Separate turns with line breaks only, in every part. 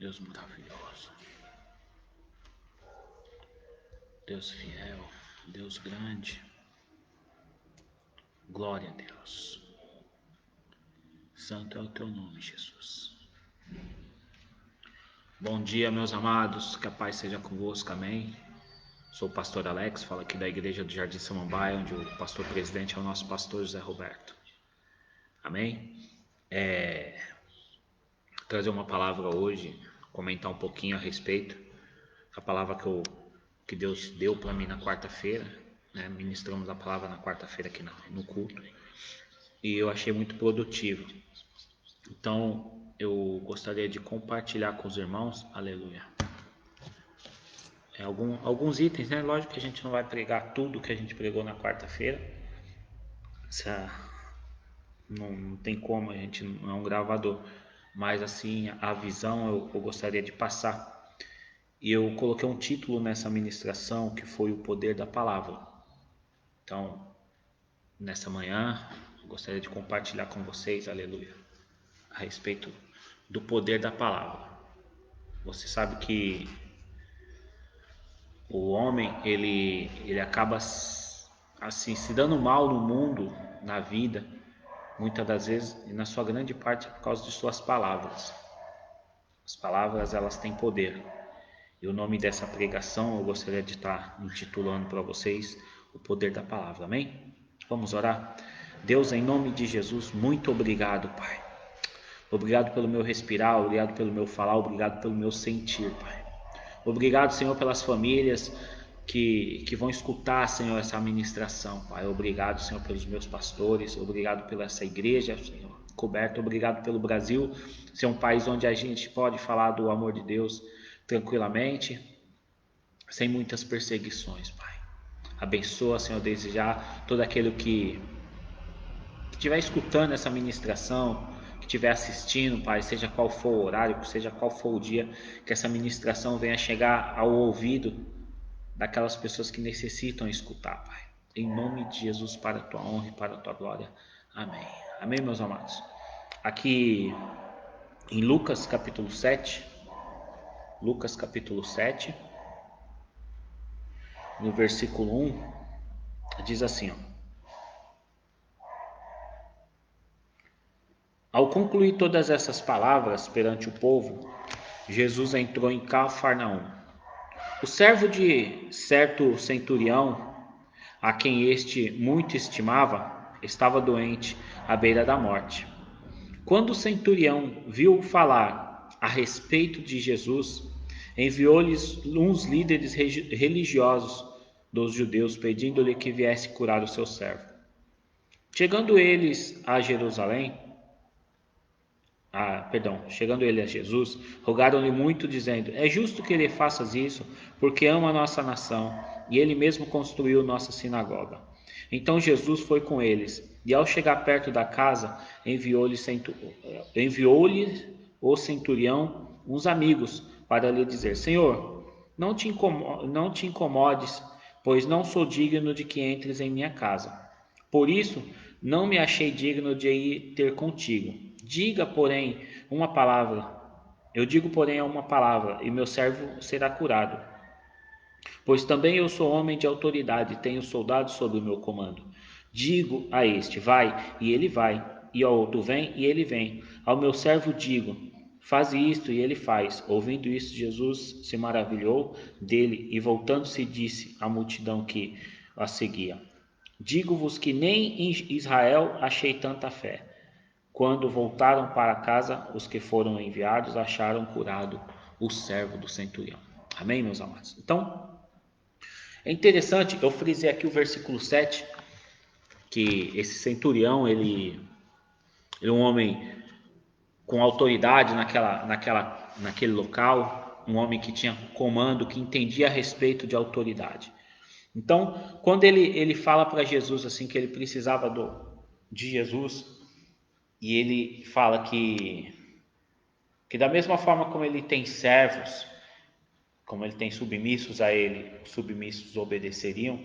Deus maravilhoso, Deus fiel, Deus grande, glória a Deus. Santo é o teu nome, Jesus. Bom dia, meus amados, que a paz seja convosco, amém. Sou o pastor Alex, falo aqui da igreja do Jardim Samambaia, onde o pastor presidente é o nosso pastor José Roberto, amém. Trazer uma palavra hoje, comentar um pouquinho a respeito, a palavra que Deus deu para mim na quarta-feira, né? Ministramos a palavra na quarta-feira aqui no culto, e eu achei muito produtivo. Então, eu gostaria de compartilhar com os irmãos, aleluia, alguns itens, né? Lógico que a gente não vai pregar tudo que a gente pregou na quarta-feira, não tem como, a gente não é um gravador, mas assim, a visão eu gostaria de passar. E eu coloquei um título nessa ministração que foi o poder da palavra. Então, nessa manhã, eu gostaria de compartilhar com vocês, aleluia, a respeito do poder da palavra. Você sabe que o homem, ele acaba assim, se dando mal no mundo, na vida, muitas das vezes, e na sua grande parte, é por causa de suas palavras. As palavras, elas têm poder. E o nome dessa pregação eu gostaria de estar intitulando para vocês o poder da palavra, amém? Vamos orar? Deus, em nome de Jesus, muito obrigado, Pai. Obrigado pelo meu respirar, obrigado pelo meu falar, obrigado pelo meu sentir, Pai. Obrigado, Senhor, pelas famílias que vão escutar, Senhor, essa ministração, Pai. Obrigado, Senhor, pelos meus pastores, obrigado pela essa igreja, Senhor, coberta. Obrigado pelo Brasil, ser um país onde a gente pode falar do amor de Deus tranquilamente, sem muitas perseguições, Pai. Abençoa, Senhor, desde já todo aquele que estiver escutando essa ministração, que estiver assistindo, Pai, seja qual for o horário, seja qual for o dia, que essa ministração venha chegar ao ouvido daquelas pessoas que necessitam escutar, Pai. Em nome de Jesus, para a tua honra e para a tua glória. Amém. Amém, meus amados. Aqui em Lucas capítulo 7, no versículo 1, diz assim, ó: Ao concluir todas essas palavras perante o povo, Jesus entrou em Cafarnaum. O servo de certo centurião, a quem este muito estimava, estava doente, à beira da morte. Quando o centurião viu falar a respeito de Jesus, enviou-lhes uns líderes religiosos dos judeus, pedindo-lhe que viesse curar o seu servo. Chegando eles a Jerusalém, chegando ele a Jesus, rogaram-lhe muito, dizendo: É justo que ele faças isso, porque ama a nossa nação, e ele mesmo construiu nossa sinagoga. Então Jesus foi com eles, e ao chegar perto da casa, enviou-lhe o centurião uns amigos, para lhe dizer: Senhor, não te incomodes, pois não sou digno de que entres em minha casa. Por isso, não me achei digno de ir ter contigo. Diga, porém, uma palavra. Eu digo, porém, uma palavra, e meu servo será curado. Pois também eu sou homem de autoridade, tenho soldados sob o meu comando. Digo a este, vai, e ele vai. E ao outro, vem, e ele vem. Ao meu servo digo, faz isto, e ele faz. Ouvindo isso, Jesus se maravilhou dele, e voltando-se disse à multidão que a seguia: Digo-vos que nem em Israel achei tanta fé. Quando voltaram para casa, os que foram enviados acharam curado o servo do centurião. Amém, meus amados? Então, é interessante, eu frisei aqui o versículo 7, que esse centurião, ele é um homem com autoridade naquele local, um homem que tinha comando, que entendia a respeito de autoridade. Então, quando ele fala para Jesus assim que ele precisava de Jesus, e ele fala que da mesma forma como ele tem servos, como ele tem submissos a ele, os submissos obedeceriam,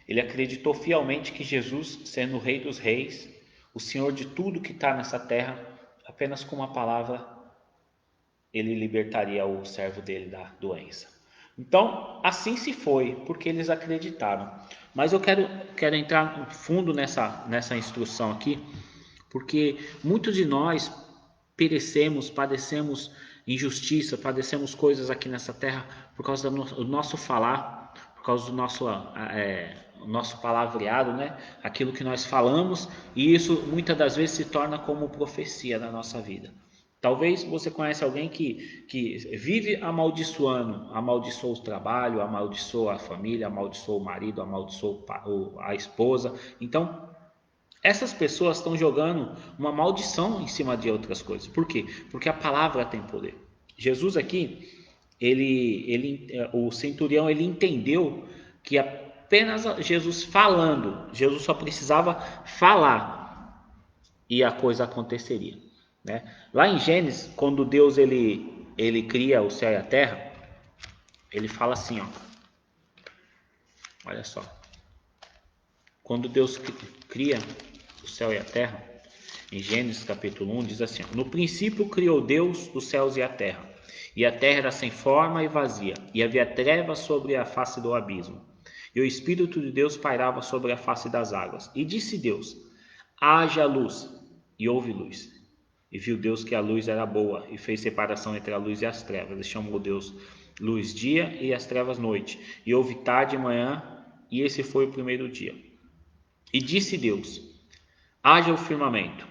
ele acreditou fielmente que Jesus, sendo o Rei dos Reis, o Senhor de tudo que está nessa terra, apenas com uma palavra ele libertaria o servo dele da doença. Então, assim se foi, porque eles acreditaram. Mas eu quero entrar fundo nessa instrução aqui, porque muitos de nós perecemos, padecemos injustiça, padecemos coisas aqui nessa terra por causa do nosso falar, por causa do nosso palavreado, né? Aquilo que nós falamos, e isso muitas das vezes se torna como profecia na nossa vida. Talvez você conheça alguém que vive amaldiçoando, amaldiçoa o trabalho, amaldiçoa a família, amaldiçoa o marido, amaldiçoa a esposa. Então, essas pessoas estão jogando uma maldição em cima de outras coisas. Por quê? Porque a palavra tem poder. Jesus aqui, o centurião, ele entendeu que apenas Jesus falando, Jesus só precisava falar e a coisa aconteceria, né? Lá em Gênesis, quando Deus ele cria o céu e a terra, ele fala assim, ó, olha só, quando Deus cria o céu e a terra, em Gênesis capítulo 1, diz assim, ó, no princípio criou Deus os céus e a terra era sem forma e vazia, e havia trevas sobre a face do abismo, e o Espírito de Deus pairava sobre a face das águas. E disse Deus, haja luz, e houve luz. E viu Deus que a luz era boa, e fez separação entre a luz e as trevas, e chamou Deus luz dia e as trevas noite. E houve tarde e manhã, e esse foi o primeiro dia. E disse Deus, haja o firmamento,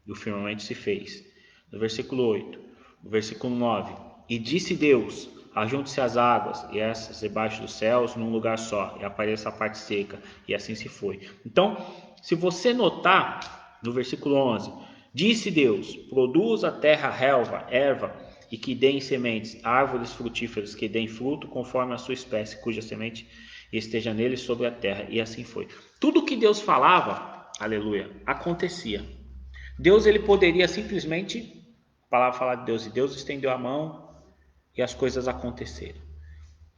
e o firmamento se fez. No versículo 8, no versículo 9, e disse Deus, ajunte-se as águas, e essas debaixo dos céus, num lugar só, e apareça a parte seca, e assim se foi. Então, se você notar, no versículo 11, disse Deus, produz a terra relva, erva, e que deem sementes, árvores frutíferas que deem fruto conforme a sua espécie, cuja semente esteja nele sobre a terra, e assim foi. Tudo que Deus falava, aleluia, acontecia. Deus ele poderia simplesmente, a palavra fala de Deus, e Deus estendeu a mão e as coisas aconteceram.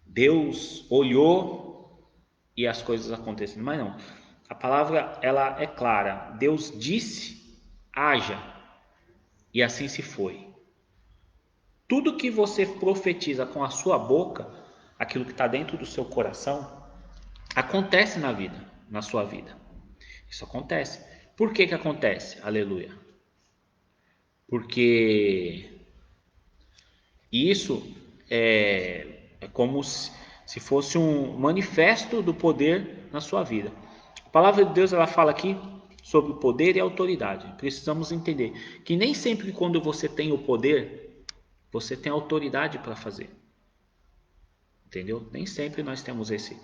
Deus olhou e as coisas aconteceram. Mas não, a palavra ela é clara. Deus disse, haja, e assim se foi. Tudo que você profetiza com a sua boca, aquilo que está dentro do seu coração, acontece na vida, na sua vida. Isso acontece. Por que que acontece? Aleluia. Porque isso é como se fosse um manifesto do poder na sua vida. A palavra de Deus ela fala aqui sobre poder e autoridade. Precisamos entender que nem sempre quando você tem o poder, você tem autoridade para fazer. Entendeu? Nem sempre nós temos esse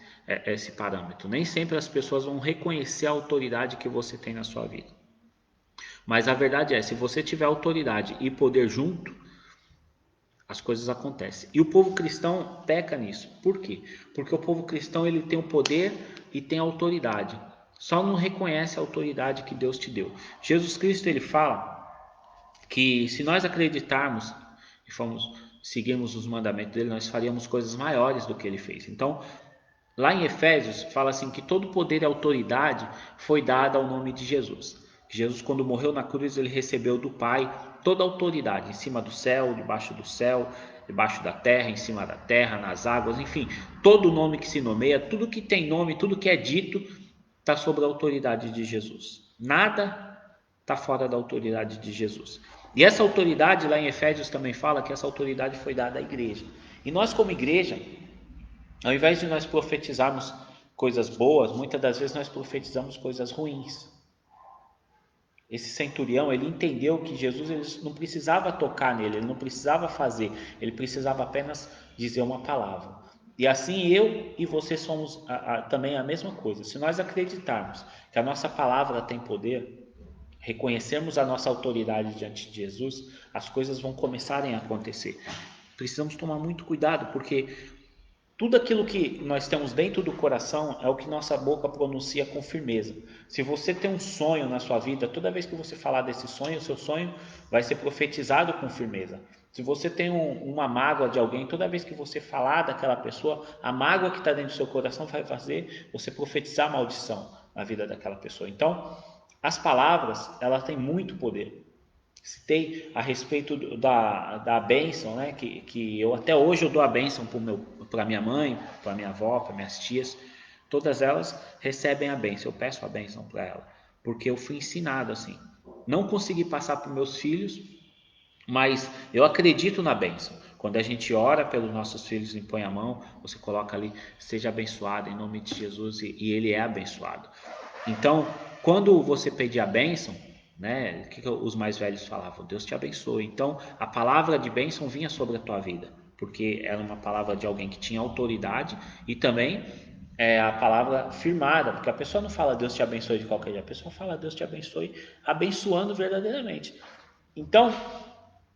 parâmetro. Nem sempre as pessoas vão reconhecer a autoridade que você tem na sua vida. Mas a verdade é, se você tiver autoridade e poder junto, as coisas acontecem. E o povo cristão peca nisso. Por quê? Porque o povo cristão ele tem o poder e tem a autoridade. Só não reconhece a autoridade que Deus te deu. Jesus Cristo ele fala que se nós acreditarmos e seguirmos os mandamentos dele, nós faríamos coisas maiores do que ele fez. Então, lá em Efésios, fala assim que todo poder e autoridade foi dada ao nome de Jesus. Jesus, quando morreu na cruz, ele recebeu do Pai toda a autoridade, em cima do céu, debaixo da terra, em cima da terra, nas águas, enfim, todo nome que se nomeia, tudo que tem nome, tudo que é dito, está sob a autoridade de Jesus. Nada está fora da autoridade de Jesus. E essa autoridade, lá em Efésios também fala que essa autoridade foi dada à igreja. E nós, como igreja, ao invés de nós profetizarmos coisas boas, muitas das vezes nós profetizamos coisas ruins. Esse centurião, ele entendeu que Jesus ele não precisava tocar nele, ele não precisava fazer, ele precisava apenas dizer uma palavra. E assim eu e você somos também a mesma coisa. Se nós acreditarmos que a nossa palavra tem poder, reconhecermos a nossa autoridade diante de Jesus, as coisas vão começarem a acontecer. Precisamos tomar muito cuidado, porque tudo aquilo que nós temos dentro do coração é o que nossa boca pronuncia com firmeza. Se você tem um sonho na sua vida, toda vez que você falar desse sonho, o seu sonho vai ser profetizado com firmeza. Se você tem uma mágoa de alguém, toda vez que você falar daquela pessoa, a mágoa que está dentro do seu coração vai fazer você profetizar maldição na vida daquela pessoa. Então, as palavras, elas têm muito poder. Citei a respeito da bênção, né? Que eu até hoje eu dou a bênção para minha mãe, para minha avó, para minhas tias. Todas elas recebem a bênção. Eu peço a bênção para ela, porque eu fui ensinado assim. Não consegui passar para meus filhos, mas eu acredito na bênção. Quando a gente ora pelos nossos filhos, impõe a mão, você coloca ali, seja abençoado em nome de Jesus, e ele é abençoado. Então, quando você pedir a bênção, né, o que os mais velhos falavam? Deus te abençoe. Então, a palavra de bênção vinha sobre a tua vida, porque era uma palavra de alguém que tinha autoridade e também a palavra firmada, porque a pessoa não fala Deus te abençoe de qualquer jeito, a pessoa fala Deus te abençoe abençoando verdadeiramente. Então,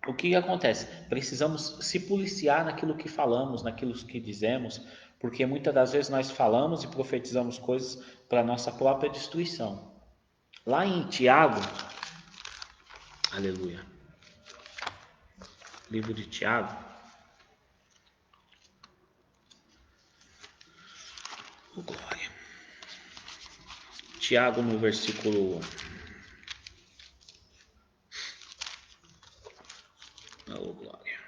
o que acontece? Precisamos se policiar naquilo que falamos, naquilo que dizemos, porque muitas das vezes nós falamos e profetizamos coisas para nossa própria destruição. Lá em Tiago, aleluia, livro de Tiago, oh glória. Tiago no versículo, oh glória.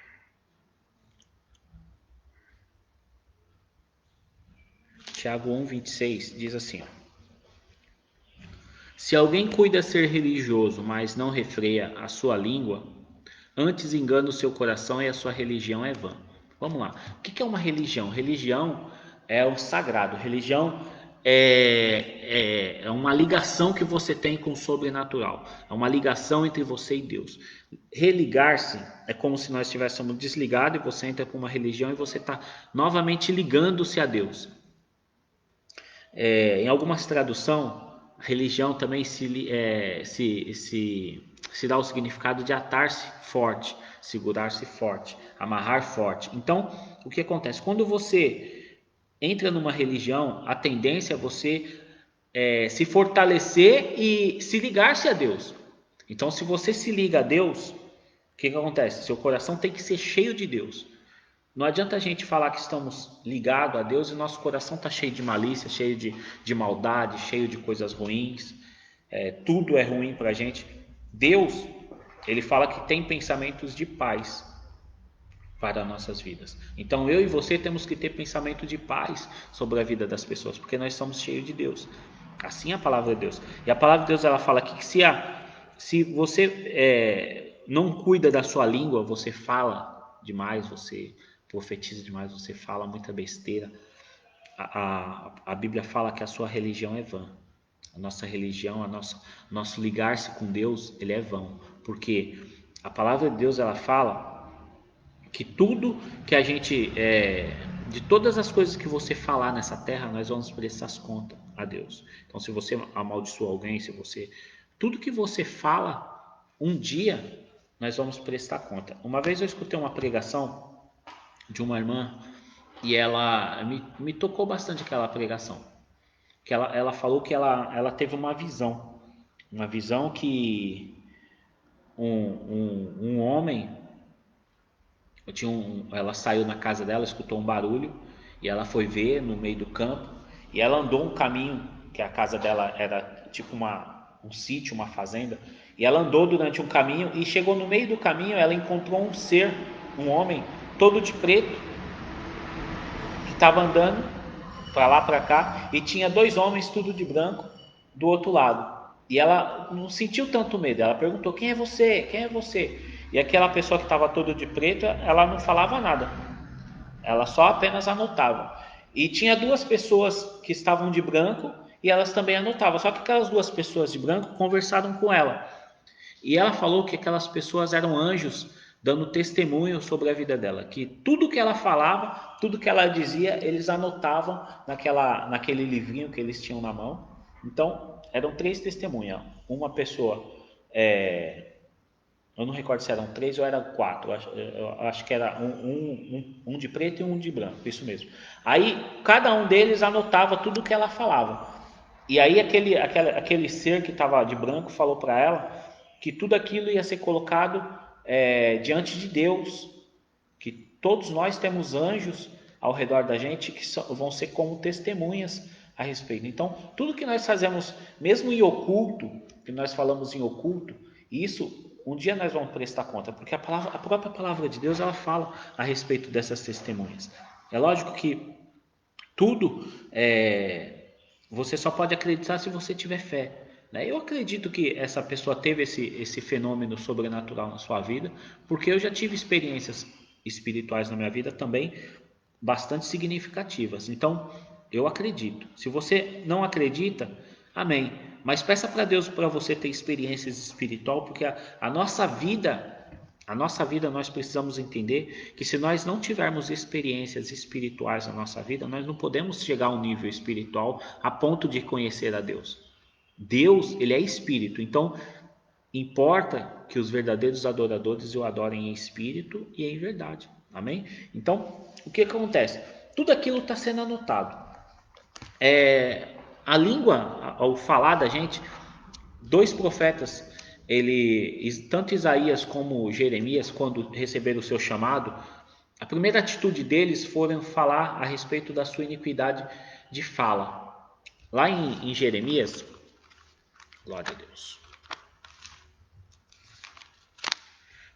Tiago 1:26 diz assim: ó, se alguém cuida ser religioso, mas não refreia a sua língua, antes engana o seu coração e a sua religião é vã. Vamos lá. O que é uma religião? Religião é o sagrado. Religião é uma ligação que você tem com o sobrenatural. É uma ligação entre você e Deus. Religar-se é como se nós estivéssemos desligados e você entra com uma religião e você está novamente ligando-se a Deus. Em algumas traduções, religião também se dá o significado de atar-se forte, segurar-se forte, amarrar forte. Então, o que acontece? Quando você entra numa religião, a tendência é você se fortalecer e se ligar-se a Deus. Então, se você se liga a Deus, o que acontece? Seu coração tem que ser cheio de Deus. Não adianta a gente falar que estamos ligados a Deus e nosso coração está cheio de malícia, cheio de maldade, cheio de coisas ruins. Tudo é ruim para a gente. Deus, ele fala que tem pensamentos de paz para nossas vidas. Então eu e você temos que ter pensamento de paz sobre a vida das pessoas, porque nós somos cheios de Deus. Assim é a palavra de Deus. E a palavra de Deus ela fala que se você não cuida da sua língua, você fala demais, você profetiza demais, você fala muita besteira. A Bíblia fala que a sua religião é vã. A nossa religião, nosso ligar-se com Deus, ele é vão. Porque a palavra de Deus ela fala que tudo que a gente, de todas as coisas que você falar nessa terra, nós vamos prestar conta a Deus. Então, se você amaldiçoa alguém, tudo que você fala, um dia nós vamos prestar conta. Uma vez eu escutei uma pregação de uma irmã e ela me tocou bastante aquela pregação. Que ela falou que ela teve uma visão que um homem ela saiu na casa dela, escutou um barulho e ela foi ver no meio do campo e ela andou um caminho, que a casa dela era tipo um sítio, uma fazenda, e ela andou durante um caminho e chegou no meio do caminho, ela encontrou um ser, um homem todo de preto, que estava andando para lá, para cá, e tinha dois homens tudo de branco do outro lado. E ela não sentiu tanto medo, ela perguntou: quem é você? Quem é você? E aquela pessoa que estava toda de preto, ela não falava nada, ela só apenas anotava. E tinha duas pessoas que estavam de branco e elas também anotavam, só que aquelas duas pessoas de branco conversaram com ela. E ela falou que aquelas pessoas eram anjos dando testemunho sobre a vida dela, que tudo que ela falava, tudo que ela dizia, eles anotavam naquele livrinho que eles tinham na mão. Então, eram três testemunhas. Uma pessoa, eu não recordo se eram três ou eram quatro, eu acho que era um de preto e um de branco, isso mesmo. Aí, cada um deles anotava tudo que ela falava. E aí, aquele ser que estava de branco falou para ela que tudo aquilo ia ser colocado diante de Deus, que todos nós temos anjos ao redor da gente que vão ser como testemunhas a respeito. Então, tudo que nós fazemos, mesmo em oculto, que nós falamos em oculto, isso um dia nós vamos prestar conta, porque a própria palavra de Deus, ela fala a respeito dessas testemunhas. É lógico que tudo você só pode acreditar se você tiver fé, né? Eu acredito que essa pessoa teve esse fenômeno sobrenatural na sua vida, porque eu já tive experiências espirituais na minha vida também bastante significativas. Então, eu acredito. Se você não acredita, amém. Mas peça para Deus para você ter experiências espiritual, porque a nossa vida nós precisamos entender que se nós não tivermos experiências espirituais na nossa vida, nós não podemos chegar a um nível espiritual a ponto de conhecer a Deus. Deus, ele é espírito, então importa que os verdadeiros adoradores o adorem em espírito e em verdade. Amém? Então, o que acontece? Tudo aquilo está sendo anotado. A língua, ao falar da gente, dois profetas, tanto Isaías como Jeremias, quando receberam o seu chamado, a primeira atitude deles foram falar a respeito da sua iniquidade de fala. Lá em Jeremias, glória a Deus.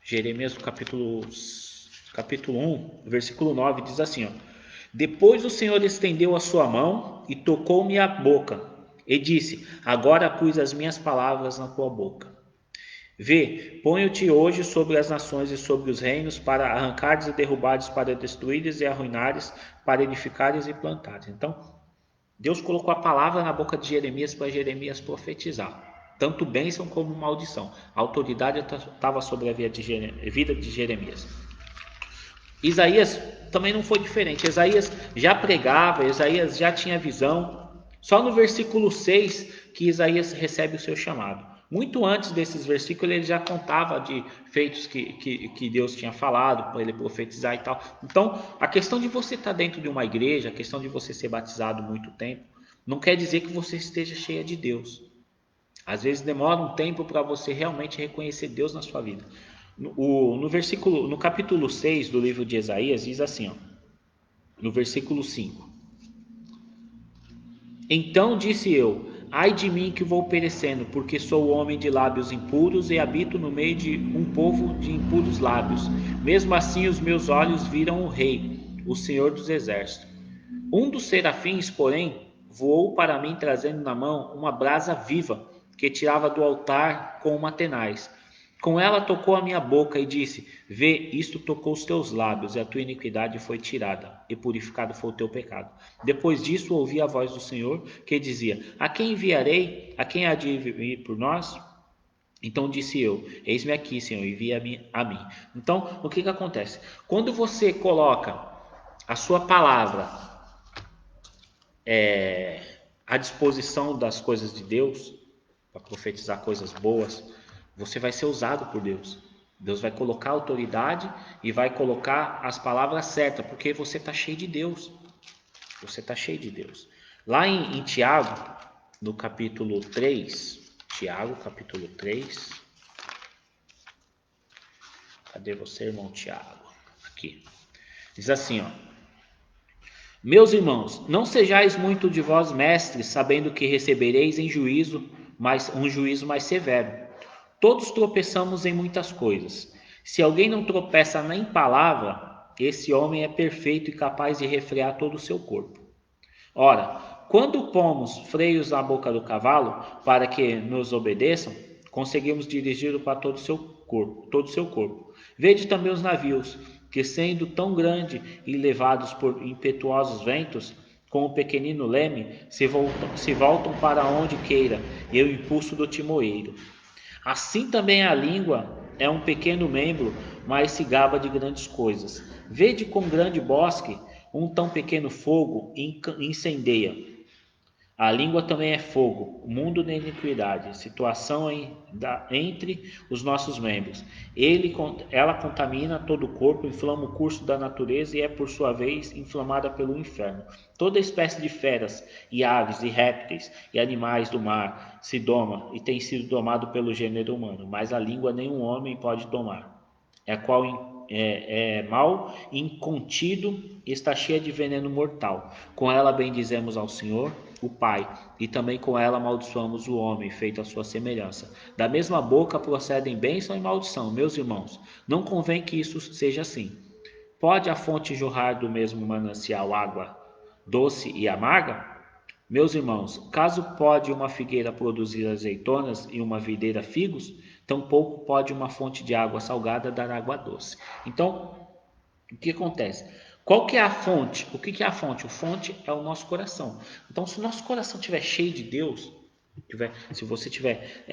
Jeremias, no capítulo 1, versículo 9, diz assim: ó, depois o Senhor estendeu a sua mão e tocou-me a boca, e disse: agora pus as minhas palavras na tua boca. Vê, ponho-te hoje sobre as nações e sobre os reinos, para arrancares e derrubares, para destruíres e arruinares, para edificares e plantares. Então, Deus colocou a palavra na boca de Jeremias para Jeremias profetizar. Tanto bênção como maldição. A autoridade estava sobre a vida de Jeremias. Isaías também não foi diferente. Isaías já pregava, Isaías já tinha visão. Só no versículo 6 que Isaías recebe o seu chamado. Muito antes desses versículos ele já contava de feitos que Deus tinha falado para ele profetizar e tal. Então, a questão de você estar dentro de uma igreja, a questão de você ser batizado muito tempo, não quer dizer que você esteja cheia de Deus. Às vezes demora um tempo para você realmente reconhecer Deus na sua vida. No capítulo 6 do livro de Isaías, diz assim, ó, no versículo 5. Então disse eu: ai de mim que vou perecendo, porque sou homem de lábios impuros e habito no meio de um povo de impuros lábios. Mesmo assim os meus olhos viram o Rei, o Senhor dos Exércitos. Um dos serafins, porém, voou para mim trazendo na mão uma brasa viva que tirava do altar com uma tenaz. Com ela tocou a minha boca e disse: vê, isto tocou os teus lábios, e a tua iniquidade foi tirada, e purificado foi o teu pecado. Depois disso ouvi a voz do Senhor, que dizia: a quem enviarei? A quem há de vir por nós? Então disse eu: eis-me aqui, Senhor, envia-me a mim. Então, o que acontece? Quando você coloca a sua palavra à disposição das coisas de Deus, para profetizar coisas boas, você vai ser usado por Deus. Deus vai colocar autoridade e vai colocar as palavras certas, porque você está cheio de Deus. Você está cheio de Deus. Lá em Tiago, no capítulo 3, Tiago, capítulo 3. Cadê você, irmão Tiago? Aqui. Diz assim, ó: meus irmãos, não sejais muito de vós mestres, sabendo que recebereis em juízo, um juízo mais severo. Todos tropeçamos em muitas coisas. Se alguém não tropeça nem palavra, esse homem é perfeito e capaz de refrear todo o seu corpo. Ora, quando pomos freios na boca do cavalo para que nos obedeçam, conseguimos dirigi-lo para todo o seu corpo. Vede também os navios, que sendo tão grande e levados por impetuosos ventos, com o pequenino leme, se voltam para onde queira, e o impulso do timoeiro. Assim também a língua é um pequeno membro, mas se gaba de grandes coisas. Vede com grande bosque um tão pequeno fogo incendeia. A língua também é fogo, mundo de iniquidade, situação entre os nossos membros. Ela contamina todo o corpo, inflama o curso da natureza e é, por sua vez, inflamada pelo inferno. Toda espécie de feras, e aves, e répteis, e animais do mar se doma e tem sido domado pelo gênero humano, mas a língua nenhum homem pode domar, é mal incontido e está cheia de veneno mortal. Com ela bendizemos ao Senhor, o Pai, e também com ela amaldiçoamos o homem, feito à sua semelhança. Da mesma boca procedem bênção e maldição. Meus irmãos, não convém que isso seja assim. Pode a fonte jorrar do mesmo manancial água doce e amarga? Meus irmãos, caso pode uma figueira produzir azeitonas e uma videira figos, tampouco pode uma fonte de água salgada dar água doce. Então, o que acontece? Qual que é a fonte? O que é a fonte? A fonte é o nosso coração. Então, se o nosso coração estiver cheio de Deus, se você estiver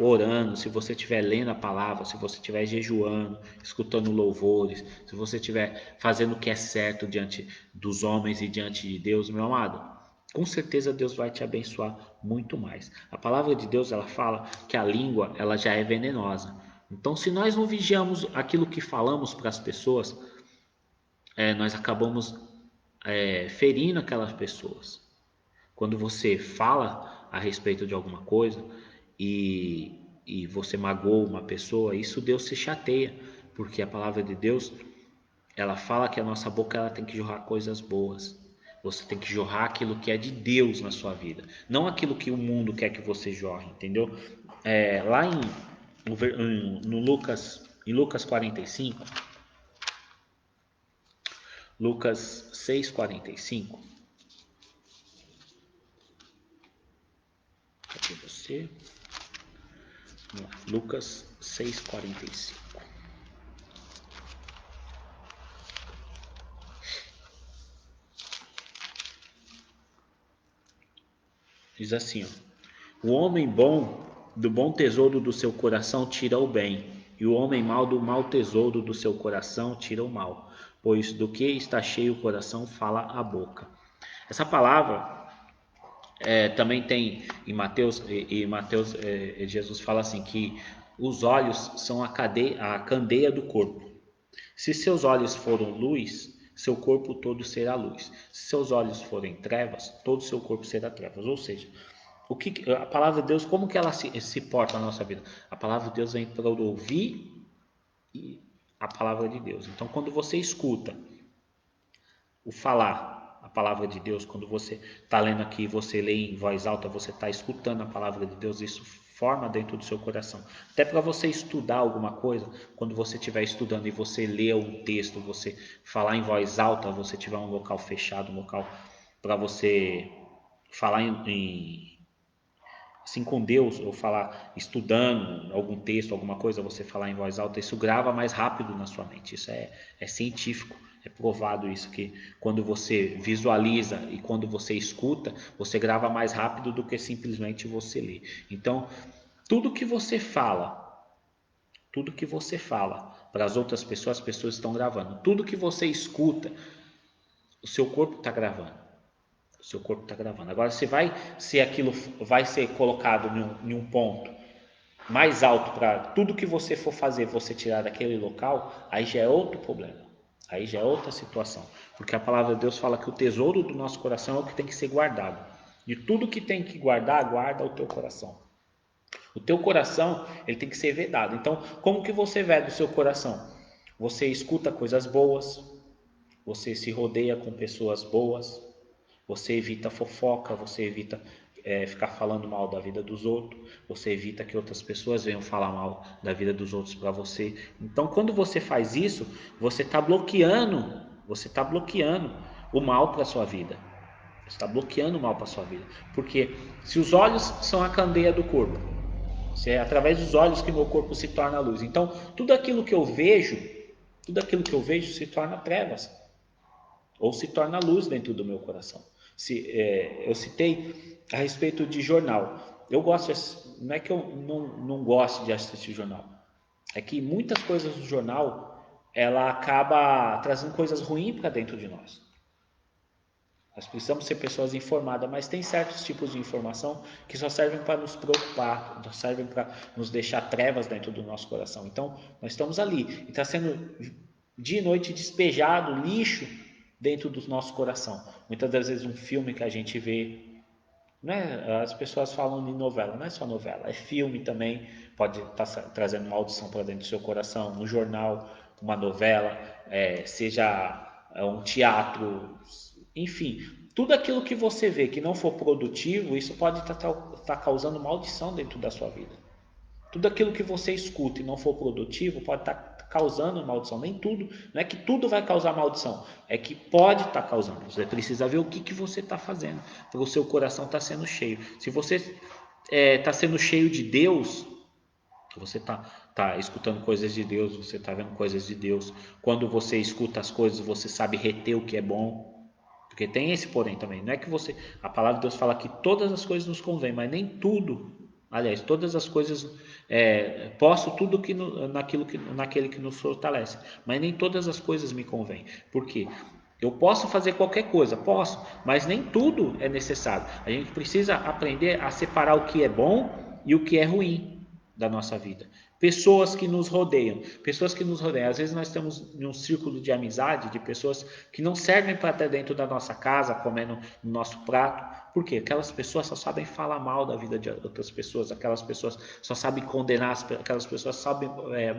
orando, se você estiver lendo a palavra, se você estiver jejuando, escutando louvores, se você estiver fazendo o que é certo diante dos homens e diante de Deus, meu amado, com certeza Deus vai te abençoar muito mais. A palavra de Deus, ela fala que a língua, ela já é venenosa. Então, se nós não vigiamos aquilo que falamos para as pessoas, nós acabamos ferindo aquelas pessoas. Quando você fala a respeito de alguma coisa e você magoa uma pessoa, isso Deus se chateia, porque a palavra de Deus, ela fala que a nossa boca ela tem que jorrar coisas boas. Você tem que jorrar aquilo que é de Deus na sua vida, não aquilo que o mundo quer que você jorre, entendeu? Lá no em Lucas 45, Lucas 6,45. Aqui você. Vamos lá, Lucas 6,45. Diz assim, ó, o homem bom do bom tesouro do seu coração tira o bem, e o homem mau do mau tesouro do seu coração tira o mal, pois do que está cheio o coração fala a boca. Essa palavra também tem em Mateus, Jesus fala assim que os olhos são a candeia do corpo. Se seus olhos forem luz, seu corpo todo será luz. Se seus olhos forem trevas, todo seu corpo será trevas. Ou seja, a palavra de Deus, como que ela se porta na nossa vida? A palavra de Deus vem para ouvir a palavra de Deus. Então, quando você escuta o falar, a palavra de Deus, quando você está lendo aqui, você lê em voz alta, você está escutando a palavra de Deus, isso forma dentro do seu coração. Até para você estudar alguma coisa, quando você estiver estudando e você lê um texto, você falar em voz alta, você tiver um local fechado, um local para você falar assim com Deus, ou falar estudando algum texto, alguma coisa, você falar em voz alta, isso grava mais rápido na sua mente. Isso é científico. É provado isso, que quando você visualiza e quando você escuta, você grava mais rápido do que simplesmente você lê. Então, tudo que você fala para as outras pessoas, as pessoas estão gravando. Tudo que você escuta, o seu corpo está gravando. O seu corpo está gravando. Agora, se aquilo vai ser colocado em um ponto mais alto para tudo que você for fazer, você tirar daquele local, aí já é outro problema. Aí já é outra situação, porque a palavra de Deus fala que o tesouro do nosso coração é o que tem que ser guardado. De tudo que tem que guardar, guarda o teu coração. O teu coração, ele tem que ser vedado. Então, como que você veda o seu coração? Você escuta coisas boas, você se rodeia com pessoas boas, você evita fofoca, você evita ficar falando mal da vida dos outros, você evita que outras pessoas venham falar mal da vida dos outros para você. Então, quando você faz isso, você está bloqueando o mal para a sua vida. Você está bloqueando o mal para a sua vida. Porque se os olhos são a candeia do corpo, se é através dos olhos que meu corpo se torna luz. Então, tudo aquilo que eu vejo se torna trevas ou se torna luz dentro do meu coração. Eu citei a respeito de jornal. Eu gosto, não é que eu não gosto de assistir jornal, é que muitas coisas do jornal ela acaba trazendo coisas ruins para dentro de nós. Nós precisamos ser pessoas informadas, mas tem certos tipos de informação que só servem para nos preocupar, só servem para nos deixar trevas dentro do nosso coração. Então, nós estamos ali e está sendo dia e noite despejado lixo dentro do nosso coração. Muitas das vezes um filme que a gente vê, Não é, as pessoas falam de novela, não é só novela, é filme também, pode estar trazendo maldição para dentro do seu coração, um jornal, uma novela, seja um teatro, enfim, tudo aquilo que você vê que não for produtivo, isso pode estar causando maldição dentro da sua vida. Tudo aquilo que você escuta e não for produtivo pode estar causando maldição. Nem tudo, não é que tudo vai causar maldição, é que pode estar causando. Você precisa ver o que você está fazendo para o seu coração estar sendo cheio. Se você está sendo cheio de Deus, você tá escutando coisas de Deus, você está vendo coisas de Deus. Quando você escuta as coisas, você sabe reter o que é bom. Porque tem esse porém também. Não é que você. A palavra de Deus fala que todas as coisas nos convêm, mas nem tudo. Aliás, todas as coisas. Posso tudo naquele que nos fortalece. Mas nem todas as coisas me convêm. Por quê? Eu posso fazer qualquer coisa, posso, mas nem tudo é necessário. A gente precisa aprender a separar o que é bom e o que é ruim da nossa vida. Pessoas que nos rodeiam. Às vezes nós estamos em um círculo de amizade de pessoas que não servem para estar dentro da nossa casa, comendo no nosso prato. Por quê? Aquelas pessoas só sabem falar mal da vida de outras pessoas, aquelas pessoas só sabem condenar, aquelas pessoas sabem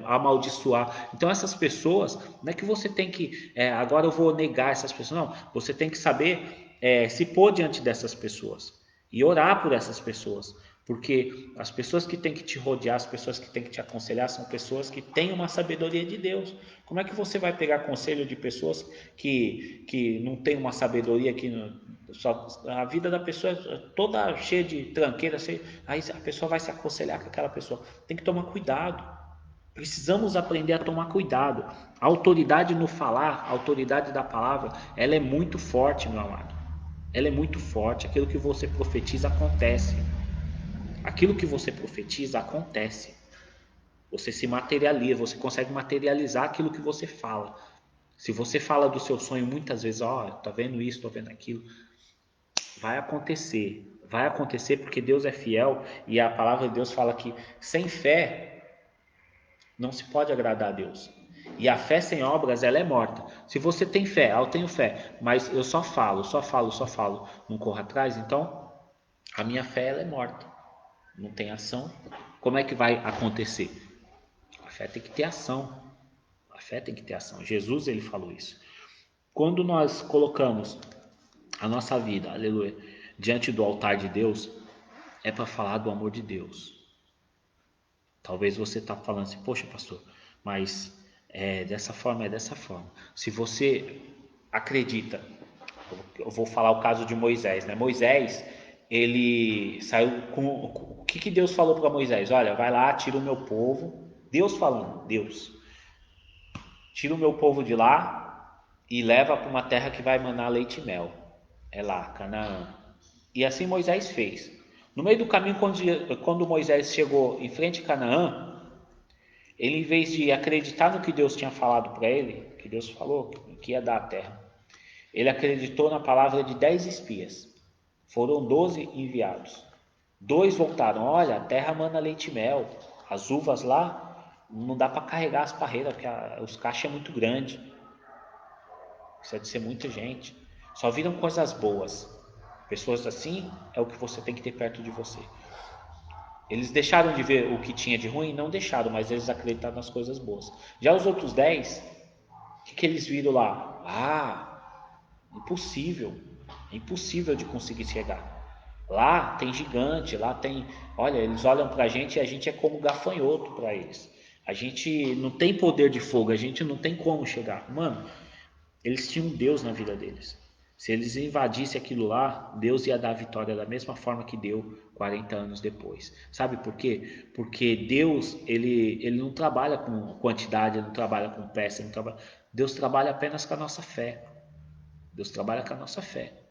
amaldiçoar. Então essas pessoas, não é que você tem que, agora eu vou negar essas pessoas, não. Você tem que saber se pôr diante dessas pessoas e orar por essas pessoas. Porque as pessoas que têm que te rodear, as pessoas que têm que te aconselhar, são pessoas que têm uma sabedoria de Deus. Como é que você vai pegar conselho de pessoas que não têm uma sabedoria, a vida da pessoa é toda cheia de tranqueira, aí a pessoa vai se aconselhar com aquela pessoa. Tem que tomar cuidado. Precisamos aprender a tomar cuidado. A autoridade no falar, a autoridade da palavra, ela é muito forte, meu amado. Ela é muito forte. Aquilo que você profetiza acontece. Aquilo que você profetiza acontece. Você se materializa, você consegue materializar aquilo que você fala. Se você fala do seu sonho muitas vezes, tá vendo isso, tô vendo aquilo, vai acontecer. Vai acontecer porque Deus é fiel e a palavra de Deus fala que sem fé não se pode agradar a Deus. E a fé sem obras, ela é morta. Se você tem fé, eu tenho fé, mas eu só falo, não corro atrás, então a minha fé ela é morta. Não tem ação. Como é que vai acontecer? A fé tem que ter ação. A fé tem que ter ação. Jesus ele falou isso. Quando nós colocamos a nossa vida, aleluia, diante do altar de Deus, é para falar do amor de Deus. Talvez você está falando assim, poxa pastor, mas é dessa forma. Se você acredita, eu vou falar o caso de Moisés, né? Moisés, ele saiu com o que Deus falou para Moisés? Olha, vai lá, tira o meu povo. Deus falando, Deus, tira o meu povo de lá e leva para uma terra que vai manar leite e mel. É lá, Canaã. E assim Moisés fez. No meio do caminho, quando Moisés chegou em frente a Canaã, ele, em vez de acreditar no que Deus tinha falado para ele, que Deus falou que ia dar a terra, ele acreditou na palavra de 10 espias. Foram 12 enviados. 2 voltaram. Olha, a terra mana leite e mel. As uvas lá, não dá para carregar as parreiras, porque os caixas é muito grande. Precisa de ser muita gente. Só viram coisas boas. Pessoas assim é o que você tem que ter perto de você. Eles deixaram de ver o que tinha de ruim? Não deixaram, mas eles acreditaram nas coisas boas. Já os outros 10, o que eles viram lá? Impossível. É impossível de conseguir chegar. Lá tem gigante, lá tem. Olha, eles olham pra gente e a gente é como gafanhoto para eles. A gente não tem poder de fogo, a gente não tem como chegar. Mano, eles tinham Deus na vida deles. Se eles invadissem aquilo lá, Deus ia dar a vitória da mesma forma que deu 40 anos depois. Sabe por quê? Porque Deus, ele não trabalha com quantidade, ele não trabalha com peça, Deus trabalha apenas com a nossa fé. Deus trabalha com a nossa fé.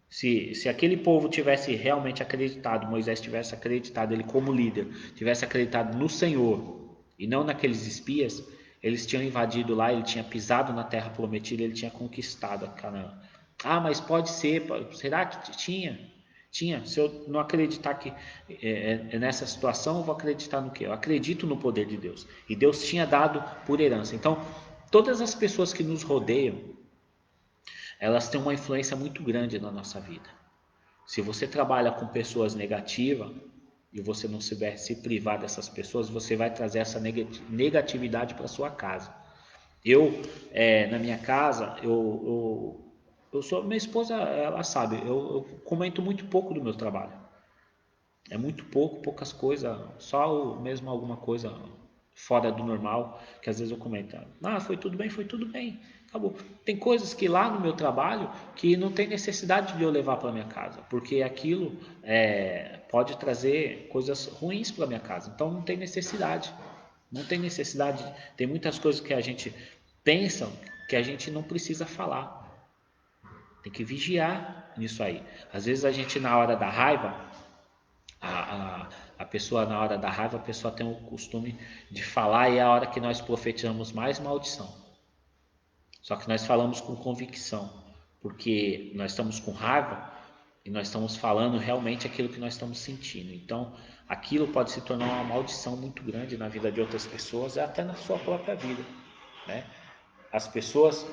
Se aquele povo tivesse realmente acreditado, Moisés tivesse acreditado, ele como líder, tivesse acreditado no Senhor e não naqueles espias, eles tinham invadido lá, ele tinha pisado na terra prometida, ele tinha conquistado a Canaã. Mas pode ser, será que tinha? Tinha. Se eu não acreditar que nessa situação, eu vou acreditar no quê? Eu acredito no poder de Deus. E Deus tinha dado por herança. Então, todas as pessoas que nos rodeiam, elas têm uma influência muito grande na nossa vida. Se você trabalha com pessoas negativas e você não souber se privar dessas pessoas, você vai trazer essa negatividade para sua casa. Eu, na minha casa, eu sou, minha esposa, ela sabe, eu comento muito pouco do meu trabalho. É muito pouco, poucas coisas, só mesmo alguma coisa fora do normal, que às vezes eu comento. Ah, foi tudo bem, acabou. Tem coisas que lá no meu trabalho que não tem necessidade de eu levar para minha casa, porque aquilo pode trazer coisas ruins para minha casa, então não tem necessidade. Não tem necessidade, tem muitas coisas que a gente pensa que a gente não precisa falar. Tem que vigiar nisso aí. Às vezes a gente na hora da raiva, a pessoa na hora da raiva, a pessoa tem o costume de falar e é a hora que nós profetizamos mais maldição. Só que nós falamos com convicção, porque nós estamos com raiva e nós estamos falando realmente aquilo que nós estamos sentindo. Então, aquilo pode se tornar uma maldição muito grande na vida de outras pessoas e até na sua própria vida, né? As pessoas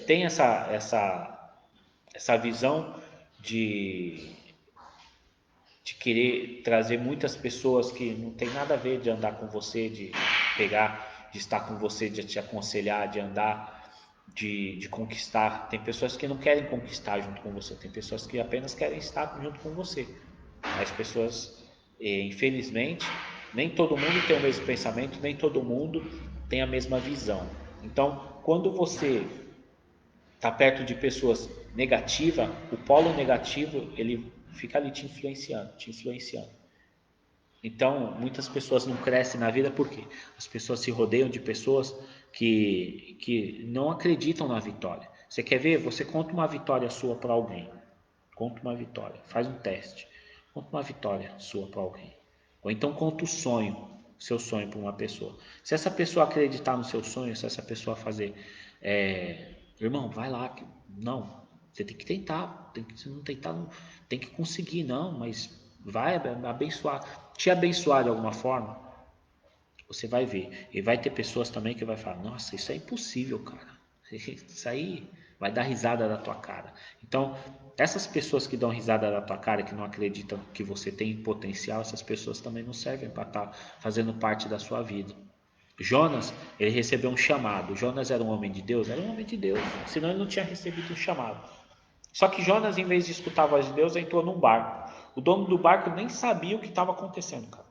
têm essa visão de, de querer trazer muitas pessoas que não tem nada a ver de andar com você, de pegar, de estar com você, de te aconselhar, de andar, de conquistar. Tem pessoas que não querem conquistar junto com você, tem pessoas que apenas querem estar junto com você. As pessoas, infelizmente, nem todo mundo tem o mesmo pensamento, nem todo mundo tem a mesma visão. Então, quando você está perto de pessoas negativas, o polo negativo ele fica ali te influenciando, te influenciando. Então, muitas pessoas não crescem na vida porque as pessoas se rodeiam de pessoas que não acreditam na vitória. Você quer ver? Você conta uma vitória sua para alguém. Conta uma vitória, faz um teste. Conta uma vitória sua para alguém. Ou então conta o sonho, seu sonho para uma pessoa. Se essa pessoa acreditar no seu sonho, se essa pessoa fazer, irmão, vai lá. Não, você tem que tentar. Se não tentar, não, tem que conseguir, não, mas vai abençoar. Te abençoar de alguma forma, você vai ver. E vai ter pessoas também que vai falar, nossa, isso é impossível, cara. Isso aí vai dar risada da tua cara. Então, essas pessoas que dão risada da tua cara, que não acreditam que você tem potencial, essas pessoas também não servem para estar fazendo parte da sua vida. Jonas, ele recebeu um chamado. Jonas era um homem de Deus? Era um homem de Deus, senão ele não tinha recebido um chamado. Só que Jonas, em vez de escutar a voz de Deus, entrou num barco. O dono do barco nem sabia o que estava acontecendo, cara.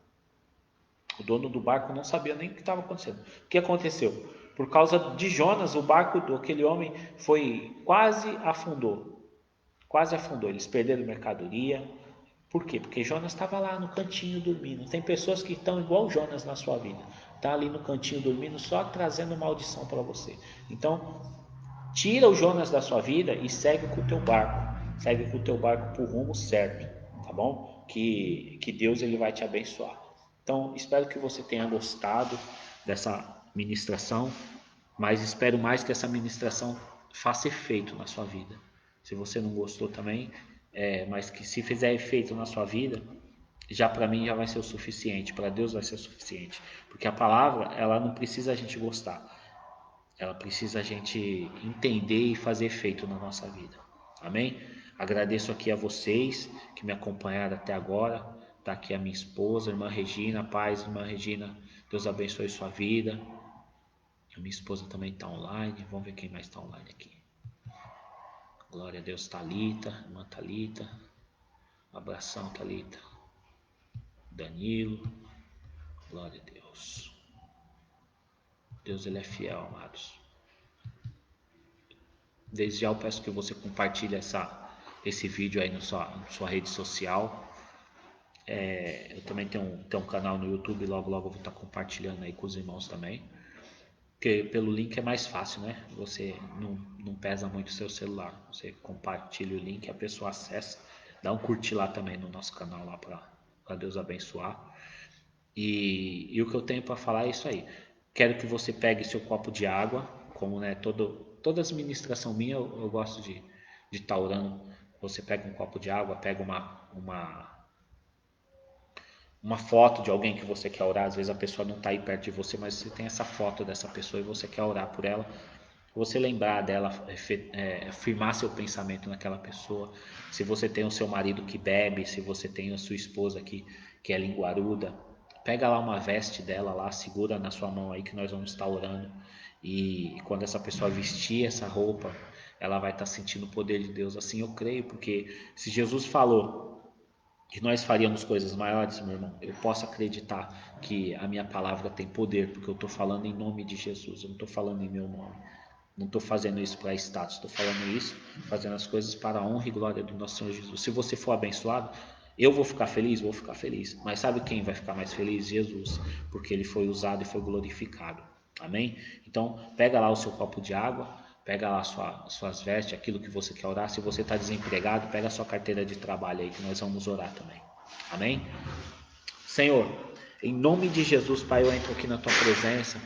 O dono do barco não sabia nem o que estava acontecendo. O que aconteceu? Por causa de Jonas, o barco daquele homem foi quase afundou. Quase afundou. Eles perderam mercadoria. Por quê? Porque Jonas estava lá no cantinho dormindo. Tem pessoas que estão igual Jonas na sua vida. Está ali no cantinho dormindo, só trazendo maldição para você. Então, tira o Jonas da sua vida e segue com o teu barco. Segue com o teu barco para o rumo certo, tá bom? Que Deus ele vai te abençoar. Então, espero que você tenha gostado dessa ministração, mas espero mais que essa ministração faça efeito na sua vida. Se você não gostou também, mas que se fizer efeito na sua vida, já para mim já vai ser o suficiente, para Deus vai ser o suficiente, porque a palavra ela não precisa a gente gostar, ela precisa a gente entender e fazer efeito na nossa vida. Amém? Agradeço aqui a vocês que me acompanharam até agora. Está aqui a minha esposa, a irmã Regina. Paz, irmã Regina. Deus abençoe sua vida. A minha esposa também está online. Vamos ver quem mais está online aqui. Glória a Deus, Thalita, irmã Thalita. Abração, Thalita. Danilo. Glória a Deus. Deus ele é fiel, amados. Desde já eu peço que você compartilhe esse vídeo aí na sua rede social. Eu também tenho um canal no YouTube, logo logo eu vou estar compartilhando aí com os irmãos também. Porque pelo link é mais fácil, né? Você não pesa muito o seu celular. Você compartilha o link, a pessoa acessa, dá um curtir lá também no nosso canal lá para Deus abençoar. E o que eu tenho para falar é isso aí. Quero que você pegue seu copo de água, como né, toda as ministração minha eu gosto de estar orando. Você pega um copo de água, pega uma foto de alguém que você quer orar. Às vezes a pessoa não está aí perto de você, mas você tem essa foto dessa pessoa e você quer orar por ela. você lembrar dela, firmar seu pensamento naquela pessoa. Se você tem o seu marido que bebe, se você tem a sua esposa que é linguaruda, pega lá uma veste dela lá, segura na sua mão aí que nós vamos estar orando. E quando essa pessoa vestir essa roupa, ela vai estar sentindo o poder de Deus. Assim eu creio, porque se Jesus falou que nós faríamos coisas maiores, meu irmão, eu posso acreditar que a minha palavra tem poder, porque eu estou falando em nome de Jesus, eu não estou falando em meu nome. Não estou fazendo isso para status, estou falando isso, fazendo as coisas para a honra e glória do nosso Senhor Jesus. Se você for abençoado, eu vou ficar feliz, vou ficar feliz. Mas sabe quem vai ficar mais feliz? Jesus, porque ele foi usado e foi glorificado. Amém? Então, pega lá o seu copo de água, pega lá suas vestes, aquilo que você quer orar. Se você está desempregado, pega a sua carteira de trabalho aí, que nós vamos orar também. Amém? Senhor, em nome de Jesus, Pai, eu entro aqui na tua presença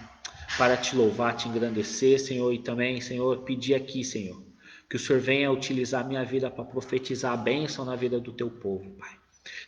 para te louvar, te engrandecer, Senhor, e também, Senhor, pedir aqui, Senhor, que o Senhor venha utilizar a minha vida para profetizar a bênção na vida do teu povo, Pai.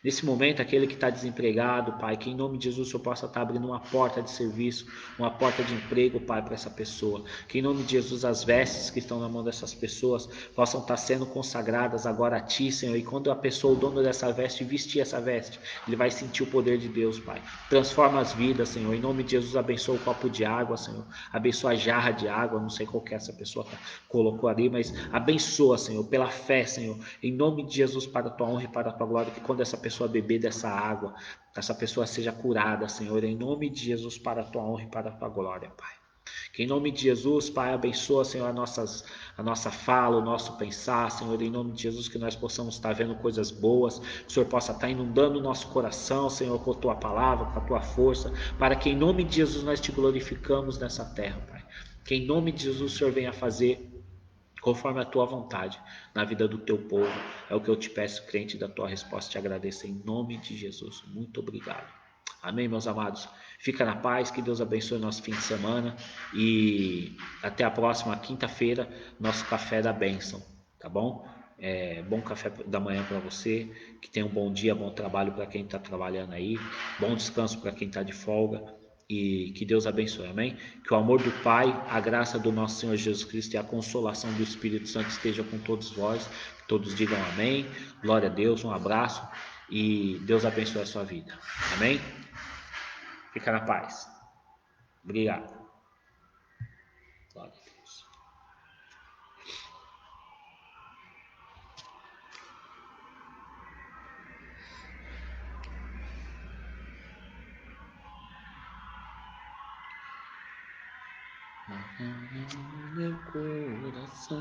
Nesse momento, aquele que está desempregado, Pai, que em nome de Jesus o Senhor possa estar abrindo uma porta de serviço, uma porta de emprego, Pai, para essa pessoa. Que em nome de Jesus as vestes que estão na mão dessas pessoas possam estar sendo consagradas agora a Ti, Senhor. E quando a pessoa, o dono dessa veste, vestir essa veste, ele vai sentir o poder de Deus, Pai. Transforma as vidas, Senhor. Em nome de Jesus, abençoa o copo de água, Senhor. Abençoa a jarra de água, não sei qual que é essa pessoa que colocou ali, mas abençoa, Senhor, pela fé, Senhor. Em nome de Jesus, para a tua honra e para a tua glória, que quando essa pessoa beber dessa água, essa pessoa seja curada, Senhor, em nome de Jesus, para a tua honra e para a tua glória, Pai. Que em nome de Jesus, Pai, abençoa, Senhor, a nossa fala, o nosso pensar, Senhor, em nome de Jesus, que nós possamos estar vendo coisas boas, que o Senhor possa estar inundando o nosso coração, Senhor, com a tua palavra, com a tua força, para que em nome de Jesus nós te glorificamos nessa terra, Pai. Que em nome de Jesus o Senhor venha fazer conforme a tua vontade na vida do teu povo. É o que eu te peço, crente, da tua resposta. Te agradeço em nome de Jesus. Muito obrigado. Amém, meus amados. Fica na paz, que Deus abençoe o nosso fim de semana e até a próxima quinta-feira, nosso café da bênção, tá bom? Bom café da manhã para você, que tenha um bom dia, bom trabalho para quem está trabalhando aí, bom descanso para quem está de folga e que Deus abençoe, amém? Que o amor do Pai, a graça do nosso Senhor Jesus Cristo e a consolação do Espírito Santo esteja com todos vós, que todos digam amém, glória a Deus, um abraço e Deus abençoe a sua vida, amém? Fica na paz. Obrigado. Glória a Deus. Meu coração